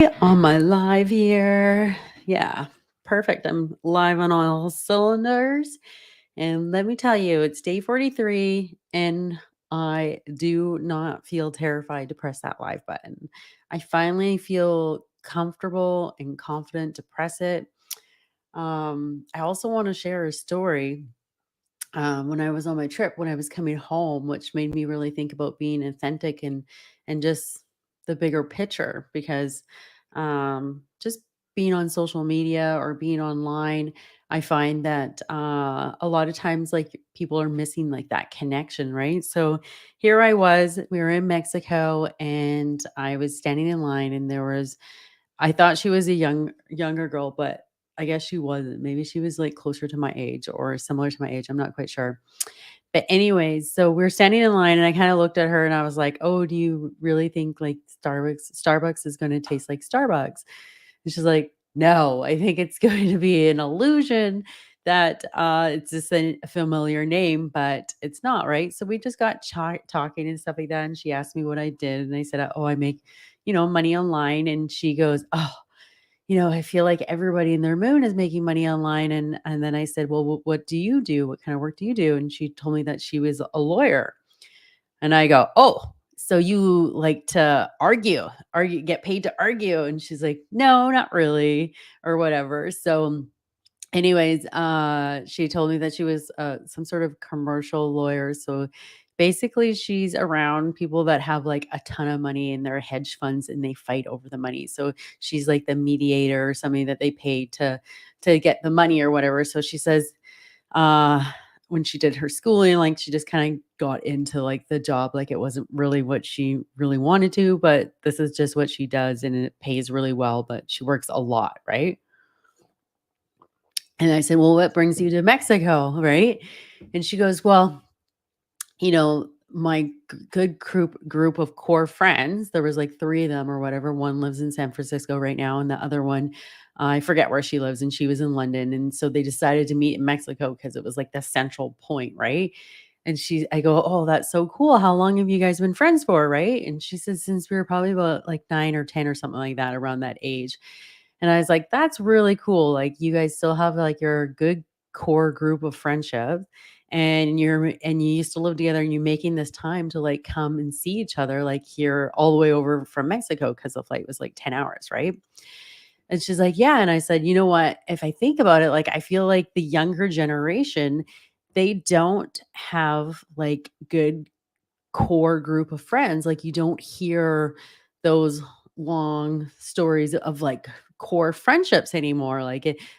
On my live here. Yeah, perfect. I'm live on all cylinders. And let me tell you, it's day 43, and I do not feel terrified to press that live button. I finally feel comfortable and confident to press it. I also want to share a story when I was on my trip, when I was coming home, which made me really think about being authentic and just the bigger picture because just being on social media or being online, I find that a lot of times like people are missing like that connection, right? So here I was, we were in Mexico and I was standing in line and I thought she was a younger girl, but I guess she wasn't. Maybe she was like closer to my age or similar to my age. I'm not quite sure. But anyways, so we're standing in line and I kind of looked at her and I was like, "Oh, do you really think like Starbucks is going to taste like Starbucks?" And she's like, "No, I think it's going to be an illusion that it's just a familiar name, but it's not, right?" So we just got talking and stuff like that. And she asked me what I did. And I said, "Oh, I make, money online." And she goes, "Oh, I feel like everybody in their moon is making money online." And then I said, "Well, what do you do? What kind of work do you do?" And she told me that she was a lawyer. And I go, "Oh, so you like to argue, get paid to argue?" And she's like, "No, not really," or whatever. So anyways, she told me that she was some sort of commercial lawyer. So basically, she's around people that have like a ton of money in their hedge funds and they fight over the money. So she's like the mediator or somebody that they pay to get the money or whatever. So she says, uh when she did her schooling, like she just kind of got into like the job, like it wasn't really what she really wanted to, but this is just what she does and it pays really well, but she works a lot, right? And I said, "Well, what brings you to Mexico?" Right? And she goes, "Well, my good group of core friends, there was like 3 of them or whatever. One lives in San Francisco right now, and the other one, I forget where she lives, and she was in London. And so they decided to meet in Mexico because it was like the central point, right?" And I go, "Oh, that's so cool. How long have you guys been friends for?" Right? And she says, "Since we were probably about like 9 or 10 or something like that, around that age." And I was like, "That's really cool. Like you guys still have like your good core group of friendship and you used to live together and you're making this time to like come and see each other like here all the way over from Mexico because the flight was like 10 hours, right?" And she's like, "Yeah." And I said, "You know what? If I think about it, like I feel like the younger generation, they don't have like good core group of friends. Like you don't hear those long stories of like core friendships anymore.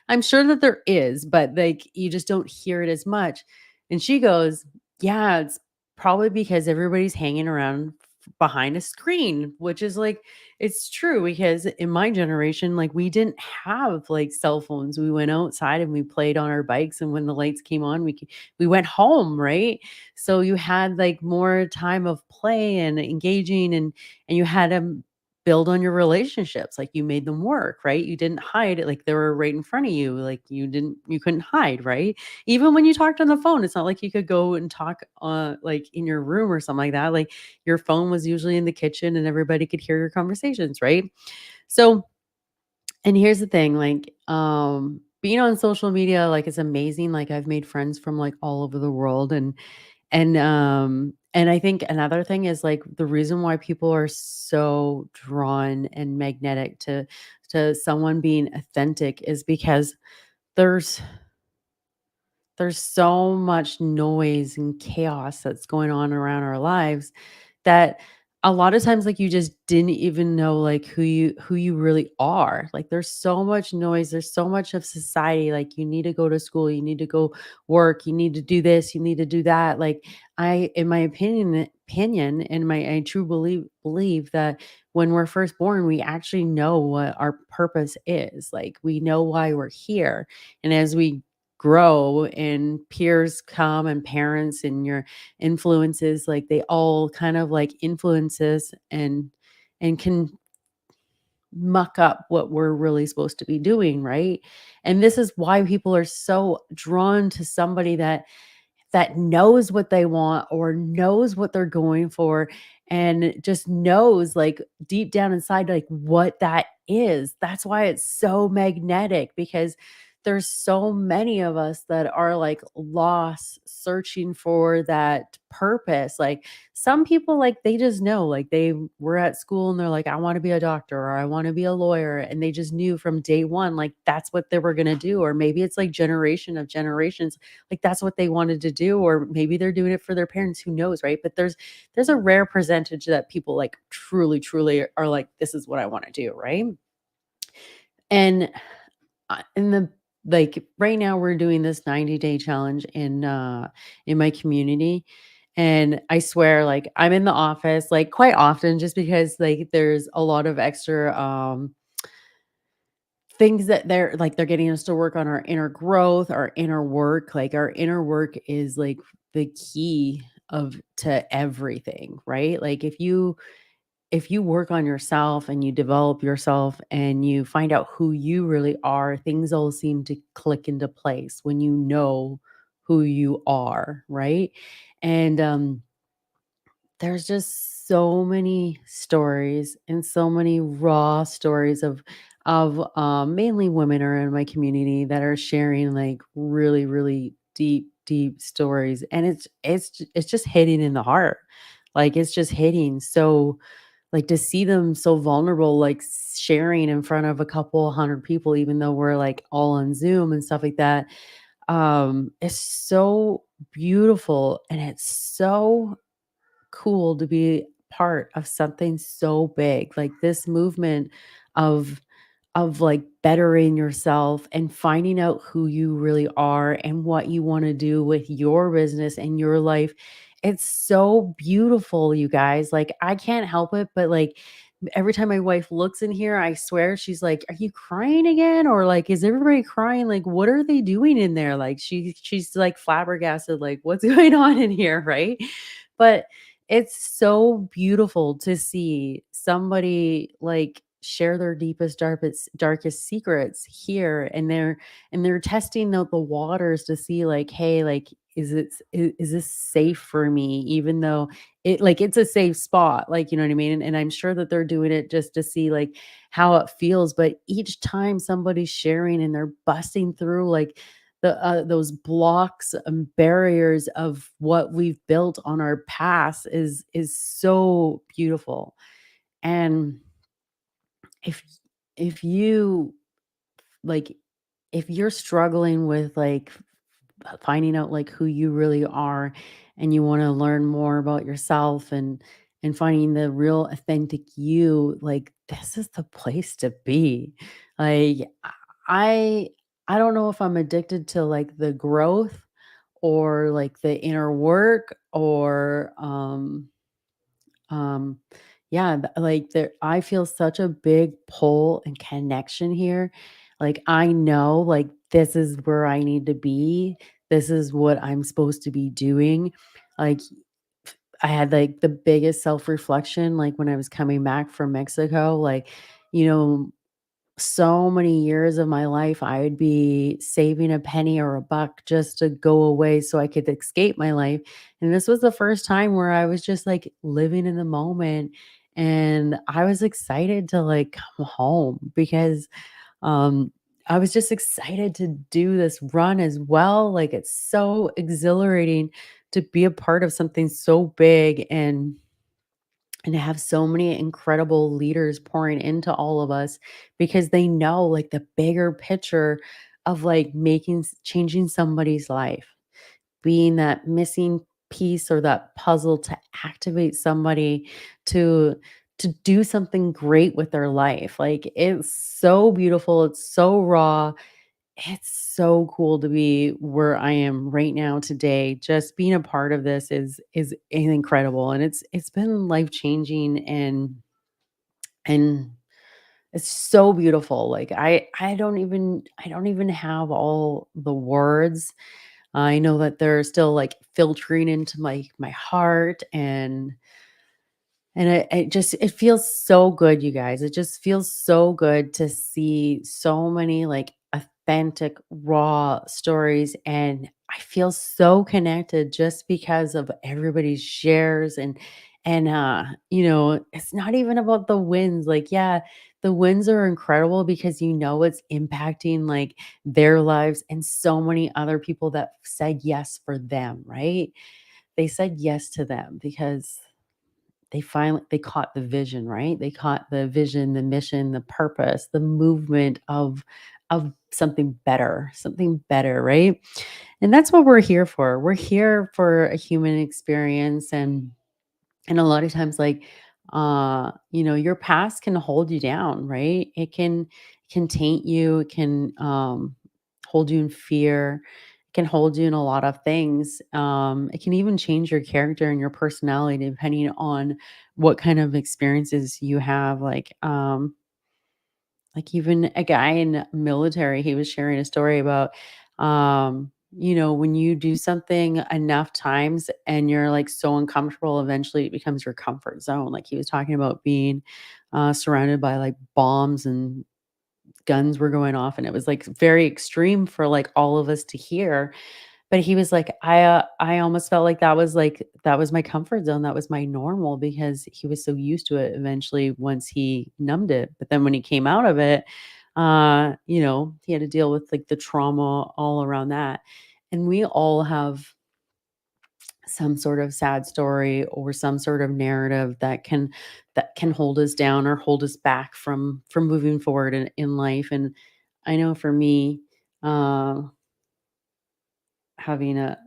I'm sure that there is, but like you just don't hear it as much." And she goes, "Yeah, it's probably because everybody's hanging around behind a screen," which is like, it's true because in my generation, like we didn't have like cell phones. We went outside and we played on our bikes. And when the lights came on, we went home, right? So you had like more time of play and engaging and you had to build on your relationships. Like you made them work, right? You didn't hide it like they were right in front of you. Like you couldn't hide, right? Even when you talked on the phone, it's not like you could go and talk like in your room or something like that. Like your phone was usually in the kitchen and everybody could hear your conversations, right? So and here's the thing, like, being on social media, like, is amazing. Like, I've made friends from, like, all over the world, and I think another thing is, like, the reason why people are so drawn and magnetic to someone being authentic is because there's there's so much noise and chaos that's going on around our lives that a lot of times like you just didn't even know like who you really are. Like there's so much noise, there's so much of society, like you need to go to school, you need to go work, you need to do this, you need to do that. Like I in my opinion and my I true believe that when we're first born we actually know what our purpose is. Like we know why we're here. And as we grow and peers come and parents and your influences, like they all kind of like influences and can muck up what we're really supposed to be doing, right? And this is why people are so drawn to somebody that knows what they want or knows what they're going for and just knows like deep down inside like what that is. That's why it's so magnetic, because there's so many of us that are like lost searching for that purpose. Like some people, like they just know, like they were at school and they're like, I want to be a doctor or I want to be a lawyer, and they just knew from day one like that's what they were going to do. Or maybe it's like generation of generations, like that's what they wanted to do, or maybe they're doing it for their parents, who knows, right? But there's a rare percentage that people like truly are like, this is what I want to do, right? And in the like right now we're doing this 90-day challenge in my community, and I swear like I'm in the office like quite often just because like there's a lot of extra things that they're getting us to work on our inner growth, our inner work. Like our inner work is like the key of to everything, right? Like if you work on yourself and you develop yourself and you find out who you really are, things all seem to click into place when you know who you are, right? And there's just so many stories and so many raw stories of mainly women are in my community that are sharing like really deep stories, and it's just hitting in the heart. Like it's just hitting so, like, to see them so vulnerable, like, sharing in front of a couple 100 people, even though we're, like, all on Zoom and stuff like that, is so beautiful, and it's so cool to be part of something so big, like this movement of like bettering yourself and finding out who you really are and what you want to do with your business and your life. It's so beautiful, you guys. Like I can't help it, but like every time my wife looks in here, I swear she's like, "Are you crying again?" Or like, "Is everybody crying? Like, what are they doing in there?" Like she's like flabbergasted, like, "What's going on in here?" Right? But it's so beautiful to see somebody like share their deepest, darkest secrets here, and they're testing out the waters to see like, hey, like, is this safe for me? Even though it's a safe spot, like, you know what I mean? And I'm sure that they're doing it just to see like how it feels. But each time somebody's sharing and they're busting through like those blocks and barriers of what we've built on our past is so beautiful. And if if you like if you're struggling with like finding out like who you really are, and you want to learn more about yourself and finding the real authentic you, like this is the place to be. Like I I don't know if I'm addicted to like the growth or like the inner work or um yeah, like there I feel such a big pull and connection here. Like I know like this is where I need to be. This is what I'm supposed to be doing. Like I had like the biggest self-reflection like when I was coming back from Mexico, like, you know, so many years of my life, I would be saving a penny or a buck just to go away so I could escape my life. And this was the first time where I was just like living in the moment. And I was excited to like come home because um I was just excited to do this run as well. Like it's so exhilarating to be a part of something so big and to have so many incredible leaders pouring into all of us because they know like the bigger picture of like changing somebody's life, being that missing piece or that puzzle to activate somebody to to do something great with their life. Like it's so beautiful, it's so raw, it's so cool to be where I am right now today. Just being a part of this is incredible, and it's been life-changing and it's so beautiful. Like I don't even have all the words. I know that they're still like filtering into my heart, and it feels so good, you guys. It just feels so good to see so many like authentic, raw stories. And I feel so connected just because of everybody's shares And it's not even about the wins. Like, yeah, the wins are incredible because it's impacting like their lives and so many other people that said yes for them, right? They said yes to them because they caught the vision, right? They caught the vision, the mission, the purpose, the movement of something better, right? And that's what we're here for. We're here for a human experience, and a lot of times, like, your past can hold you down, right? It can taint you, it can hold you in fear, it can hold you in a lot of things. It can even change your character and your personality depending on what kind of experiences you have. Like even a guy in military, he was sharing a story about, when you do something enough times and you're like so uncomfortable, eventually it becomes your comfort zone. Like he was talking about being surrounded by like bombs and guns were going off, and it was like very extreme for like all of us to hear. But he was like, I almost felt like that was my comfort zone, that was my normal because he was so used to it eventually once he numbed it. But then when he came out of it, he had to deal with like the trauma all around that. And we all have some sort of sad story or some sort of narrative that can hold us down or hold us back from moving forward in life. And I know for me, uh, having a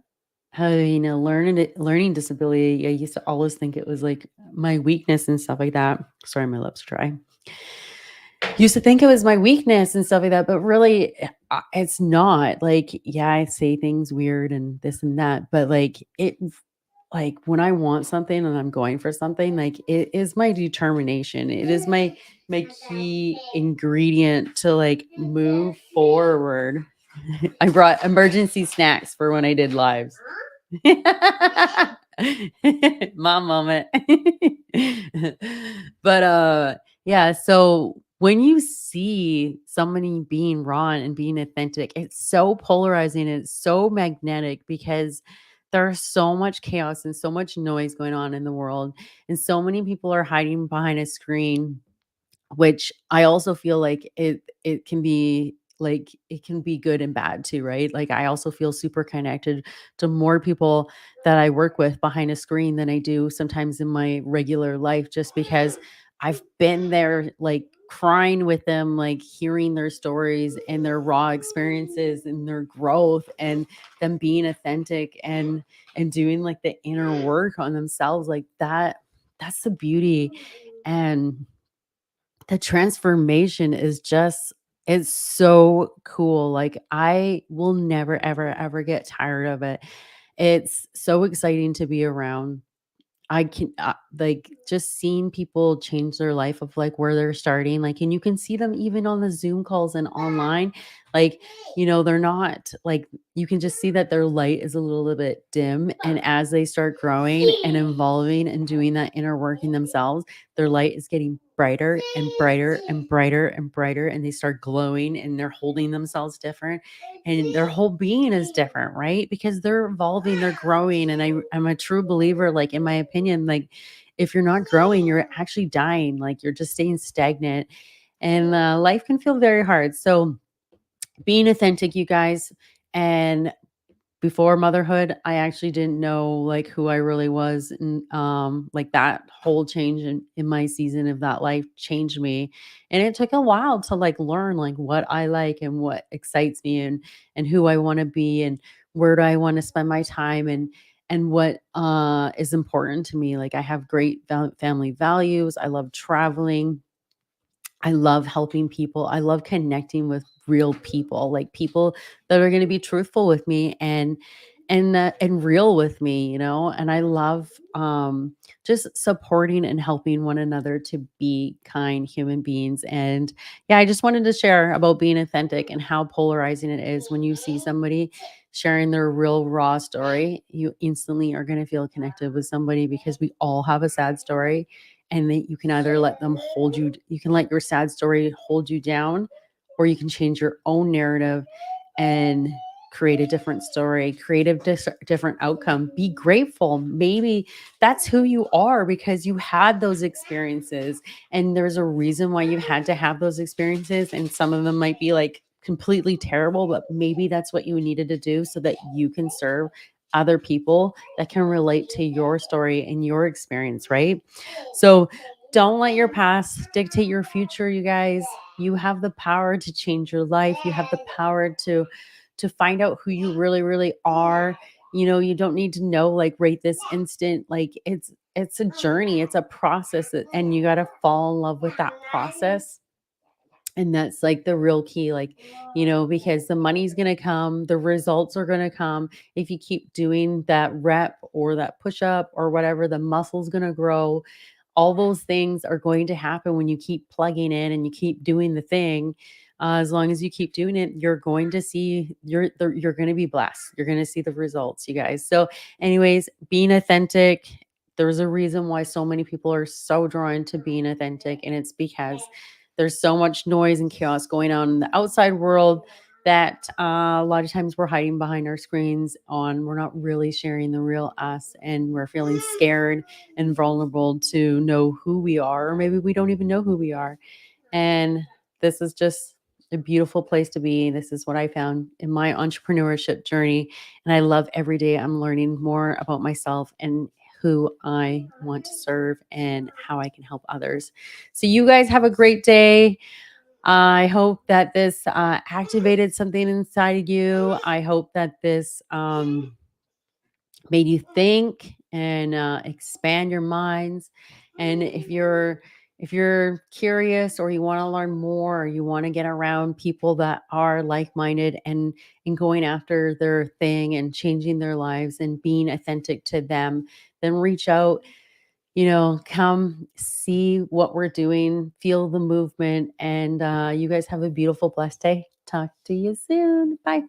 learning disability, I used to always think it was, like, my weakness and stuff like that. Sorry, my lips are dry. Used to think it was my weakness and stuff like that, but really, it's not. Like, yeah, I say things weird and this and that, but, like, when I want something and I'm going for something, like, it is my determination. It is my key ingredient to, like, move forward. I brought emergency snacks for when I did lives. Mom moment. But, yeah, so when you see somebody being raw and being authentic, it's so polarizing, it's so magnetic because there's so much chaos and so much noise going on in the world, and so many people are hiding behind a screen, which I also feel like it can be good and bad too, right? Like, I also feel super connected to more people that I work with behind a screen than I do sometimes in my regular life, just because I've been there, like, crying with them, like, hearing their stories and their raw experiences and their growth and them being authentic and doing, like, the inner work on themselves, like, that's the beauty. And the transformation is just it's so cool. Like, I will never, ever, ever get tired of it. It's so exciting to be around. I can, like, just seeing people change their life of, like, where they're starting, like, and you can see them even on the Zoom calls and online, like, they're not like, you can just see that their light is a little bit dim, and as they start growing and evolving and doing that inner work in themselves, their light is getting brighter and brighter and brighter and brighter, and they start glowing, and they're holding themselves different, and their whole being is different, right? Because they're evolving, they're growing. And I'm a true believer, like, in my opinion, like, if you're not growing, you're actually dying, like, you're just staying stagnant, and life can feel very hard. So being authentic, you guys. And before motherhood, I actually didn't know, like, who I really was, and, like, that whole change in my season of that life changed me, and it took a while to, like, learn, like, what I like and what excites me and who I wanna be and where do I wanna spend my time and what, is important to me. Like, I have great family values, I love traveling, I love helping people. I love connecting with real people, like people that are going to be truthful with me and real with me, And I love just supporting and helping one another to be kind human beings. And yeah, I just wanted to share about being authentic and how polarizing it is when you see somebody sharing their real raw story. You instantly are going to feel connected with somebody because we all have a sad story, and that you can either let them hold you you can let your sad story hold you down, or you can change your own narrative and create a different story, create a different outcome. Be grateful. Maybe that's who you are because you had those experiences, and there's a reason why you had to have those experiences. And some of them might be like completely terrible, but maybe that's what you needed to do so that you can serve other people that can relate to your story and your experience, right? So don't let your past dictate your future, you guys. You have the power to change your life. You have the power to find out who you really really are. You know, you don't need to know like right this instant. Like it's a journey, it's a process, and you got to fall in love with that process. And that's like the real key, like, you know, because the money's going to come, the results are going to come if you keep doing that rep or that push up or whatever. The muscle's going to grow. All those things are going to happen when you keep plugging in and you keep doing the thing. As long as you keep doing it, you're going to see you're going to be blessed. You're going to see the results, you guys. So, anyways, being authentic. There's a reason why so many people are so drawn to being authentic, and it's because there's so much noise and chaos going on in the outside world that a lot of times we're hiding behind our screens on we're not really sharing the real us, and we're feeling scared and vulnerable to know who we are, or maybe we don't even know who we are. And this is just a beautiful place to be. This is what I found in my entrepreneurship journey. And I love every day I'm learning more about myself and who I want to serve and how I can help others. So, you guys have a great day. I hope that this activated something inside you. I hope that this made you think and expand your minds. And if you're curious or you want to learn more, or you want to get around people that are like-minded and going after their thing and changing their lives and being authentic to them, then reach out. You know, come see what we're doing, feel the movement, and you guys have a beautiful blessed day. Talk to you soon. Bye.